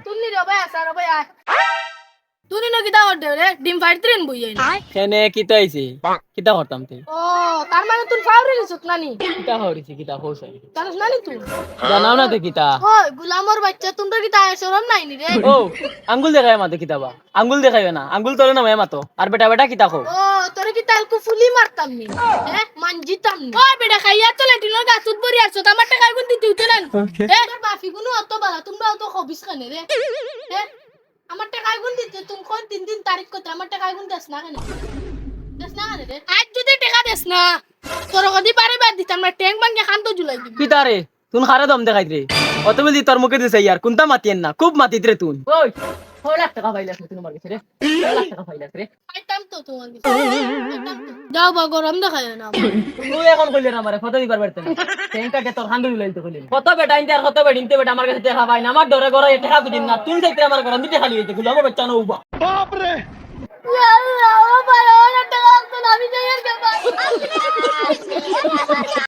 তুমি রে ভাই আসা রে ভাই আয় তুমি না কিতা করতে রে ডিম ফাইট ট্রেন বই যাই না কেনে কিতা হইছে কিতা করতাম তুই ও তার মানে তুই ফাউরি গেছত নানি কিতা হরিছি কিতা হইছে জানিস নানি তুই জানাও না তো কিতা হয় গুলামর বাচ্চা তোমরা কিতা শরম নাই নি রে ও আঙ্গুল দেখায় মাতো কিতা বা আঙ্গুল দেখাইবে না আঙ্গুল তোলে না মাতো আর বেটা বেটা কিতা কো ও তোরে কি তালকু ফুলি মারতাম নি হ্যাঁ মানজিতাম নি ও বেটা খাইয়া তো ল্যাটিনোর গাছুত বরি আসছো আমার টাকা গুন দিতে হইতো না তোর বাফি গুনো অত বালা তোমরা অত খবিস কানে রে হ্যাঁ আমার টাকা গুন দিতে তুমি কোন তিন দিন তারিখ কত আমার টাকা গুন দেস না কেন দেস না কেন রে আজ যদি টাকা দেস না তোর কদি পারে বাদ দিতাম না ট্যাঙ্ক ভাঙ্গে খান তো জুলাই দিবি কিতা রে তুন খারে দম দেখাই রে অত বলি তোর মুখে দিছে ইয়ার কোনটা মাতিয়েন না খুব মাতিত রে তুন ওই 6 লাখ টাকা পাইলাস তুই আমার কাছে রে 6 লাখ টাকা পাইলাস রে পাইতাম তো তোমার কাছে পাইতাম তো। যাও বা গরম দেখায় না তুই এখন কইলে না আমারে কত দিবার পারতে না ট্যাঙ্কাকে তোর হান্ডু লইতে কইলে কত বেটা ইনতে আর কত বেটা ইনতে বেটা আমার কাছে দেখা পাই না আমার ডরে ঘরে টাকা দিন না তুই যাইতে আমার ঘরে দিতে খালি হইতে গুলো আমার বাচ্চা না উবা আল্লাহ